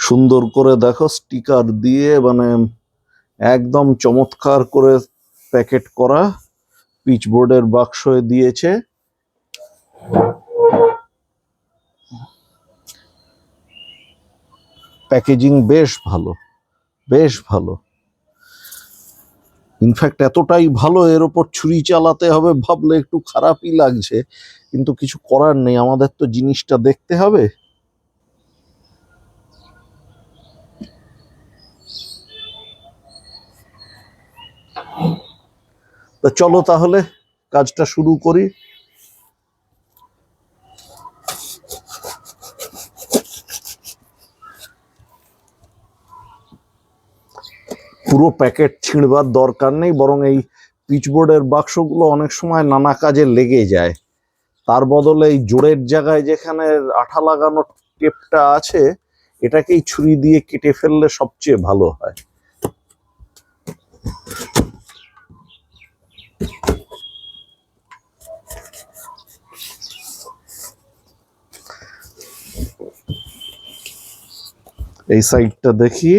সুন্দর করে দেখো স্টিকার দিয়ে মানে একদম চমৎকার করে প্যাকেট করা পিচবোর্ডের বাক্সে দিয়েছে। প্যাকেজিং বেশ ভালো, বেশ ভালো। ইনফ্যাক্ট এতটাই ভালো এর ওপর ছুরি চালাতে হবে ভাবলে একটু খারাপই লাগছে, কিন্তু কিছু করার নেই, আমাদের তো জিনিসটা দেখতে হবে। তো চলো তাহলে কাজটা শুরু করি। পুরো প্যাকেট ছিঁড়বার দরকার নেই, বরং এই পিচবোর্ডের বাক্সগুলো অনেক সময় নানা কাজে লেগে যায়। তার বদলে এই জোড়ের জায়গায় যেখানে আঠা লাগানো টেপটা আছে, এটাকেই ছুরি দিয়ে কেটে ফেললে সবচেয়ে ভালো হয়। এই সাইডটা দেখি।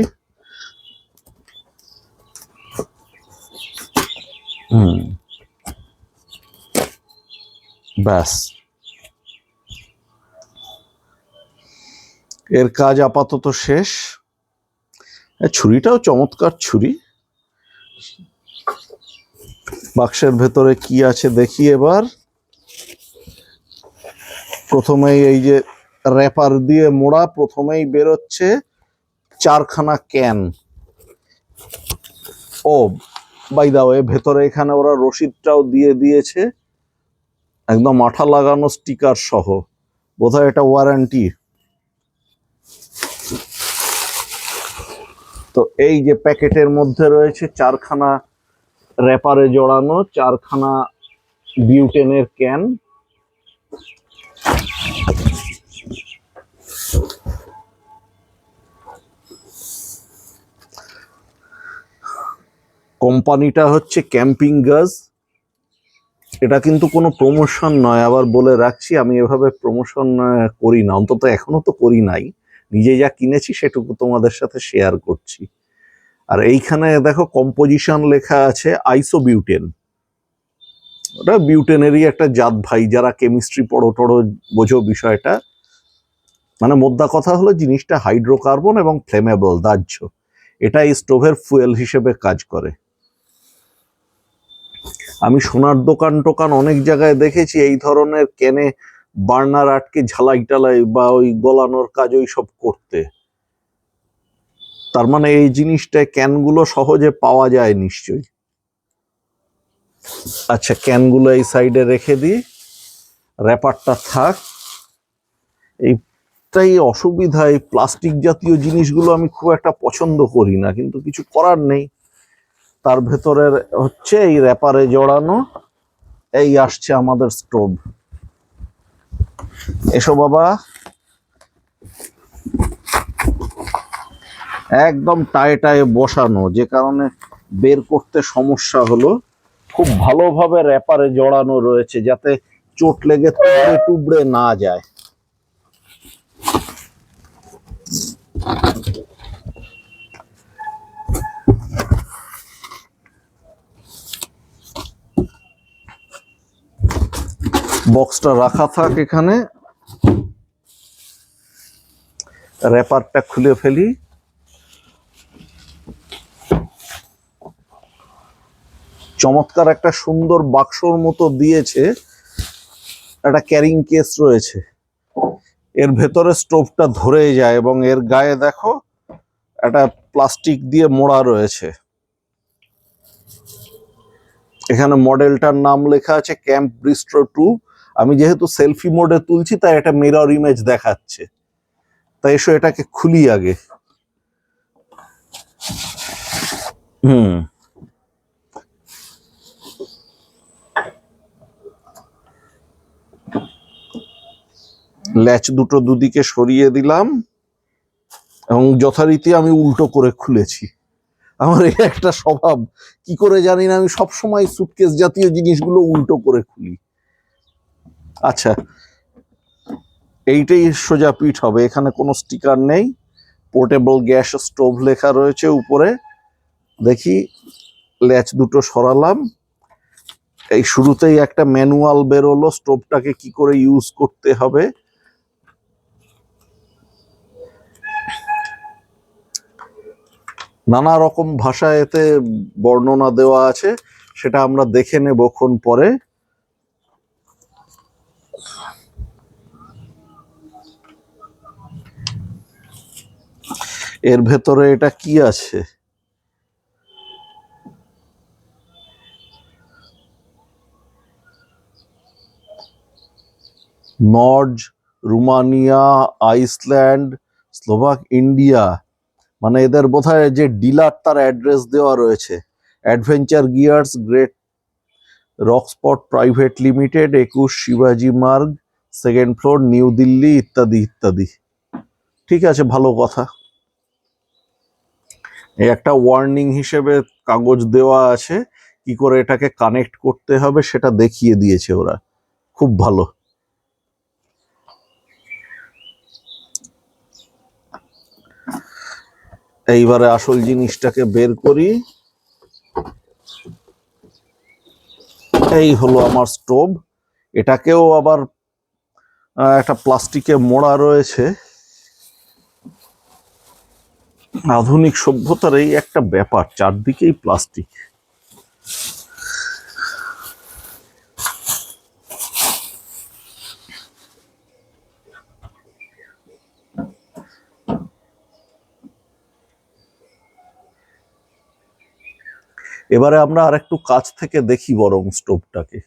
ব্যাস, এর কাজ আপাতত শেষ। ছুরিটাও চমৎকার ছুরি। বাক্সের ভেতরে কি আছে দেখি এবার। প্রথমেই এই যে র্যাপার দিয়ে মোড়া, প্রথমেই বেরোচ্ছে 4খানা can. Oh by the way, ভেতরে এখানে ওরা রসিদটাও দিয়ে দিয়েছে, একদম আঠা লাগানো স্টিকার সহ। বোধহয় এটা ওয়ারেন্টি। তো এই যে প্যাকেটের মধ্যে রয়েছে 4খানা র্যাপারে জড়ানো 4খানা বিউটেনের ক্যান। কোম্পানিটা হচ্ছে ক্যাম্পিং গাজ। এটা কিন্তু কোনো প্রমোশন নয়, আবার বলে রাখছি, আমি এভাবে প্রমোশন করি না, অন্তত এখনো তো করি নাই। নিজে যা কিনেছি সেটুকু তোমাদের সাথে শেয়ার করছি। আর এইখানে দেখো কম্পোজিশন লেখা আছে আইসোবিউটেন। ওটা বিউটেনেরই একটা জাত ভাই, যারা কেমিস্ট্রি পড়ো টড়ো বোঝো বিষয়টা। মানে মোদ্দা কথা হলো জিনিসটা হাইড্রোকার্বন এবং ফ্লেমেবল, দাহ্য। এটা এই স্টোভের ফুয়েল হিসেবে কাজ করে। আমি সোনার দোকান টোকান অনেক জায়গায় দেখেছি এই ধরনের ক্যানে বার্নার আটকে ঝালাই টালাই বা ওই গলানোর কাজ ওই সব করতে। তার মানে এই জিনিসটায় ক্যানগুলো সহজে পাওয়া যায় নিশ্চয়ই। আচ্ছা, ক্যানগুলো এই সাইডে রেখে দিই, র্যাপারটা থাক। এইটাই অসুবিধা, এই প্লাস্টিক জাতীয় জিনিসগুলো আমি খুব একটা পছন্দ করি না, কিন্তু কিছু করার নেই। তার ভেতরের হচ্ছে এই র্যাপারে জড়ানো। এই আসছে আমাদের স্টোভ। এসো বাবা। একদম টায়ে টায়ে বসানো, যে কারণে বের করতে সমস্যা হলো। খুব ভালোভাবে র্যাপারে জড়ানো রয়েছে যাতে চোট লেগে টুবড়ে টুবড়ে না যায়। বক্সটা রাখা থাক এখানে, র্যাপারটা খুলে ফেলি। চমৎকার একটা সুন্দর বাক্সর মতো দিয়েছে, একটা ক্যারিং কেস রয়েছে। এর ভেতরে স্টোভটা ধরে যায় এবং এর গায়ে দেখো একটা প্লাস্টিক দিয়ে মোড়া রয়েছে। এখানে মডেলটার নাম লেখা আছে ক্যাম্প ব্রিস্ট্রো 2। আমি যেহেতু সেলফি মোডে তুলছি তাই এটা মিরর ইমেজ দেখাচ্ছে। তাই এসো এটাকে খুলি আগে। ল্যাচ দুটো দুদিকে সরিয়ে দিলাম এবং যথারীতি আমি উল্টো করে খুলেছি। আমার এই একটা স্বভাব, কি করে জানি না, আমি সবসময় সুটকেস জাতীয় জিনিসগুলো উল্টো করে খুলি। আচ্ছা, এইটাই সোজা পিঠ হবে, এখানে কোনো স্টিকার নেই, পোর্টেবল গ্যাস স্টোভ লেখা রয়েছে উপরে। দেখি, ল্যাচ দুটো সরালাম। এই শুরুতেই একটা ম্যানুয়াল বেরোলো স্টোভটাকে কি করে ইউজ করতে হবে। নানা রকম ভাষায় এতে বর্ণনা দেওয়া আছে, সেটা আমরা দেখে নেবক্ষণ পরে। এর ভেতরে এটা কি আছে? Norge, Romania, Iceland, Slovak, India, মানে এদের বোধহয় যে ডিলার তার অ্যাড্রেস দেওয়া রয়েছে। Adventure gears, great rockspot private limited, 21 শিবাজি মার্গ, 2nd ফ্লোর, নিউ দিল্লি, ইত্যাদি ইত্যাদি। ঠিক আছে, ভালো কথা। এই একটা ওয়ার্নিং হিসেবে কাগজ দেওয়া আছে, কি করে এটাকে কানেক্ট করতে হবে সেটা দেখিয়ে দিয়েছে ওরা। খুব ভালো। এইবারে আসল জিনিসটাকে বের করি। এই হলো আমার স্টোভ। এটাকেও আবার একটা প্লাস্টিকে মোড়া রয়েছে। আধুনিক সভ্যতার এই একটা ব্যাপার, চারদিকেই প্লাস্টিক। এবারে আমরা আর একটু কাছ থেকে দেখি বরং স্টোভটাকে।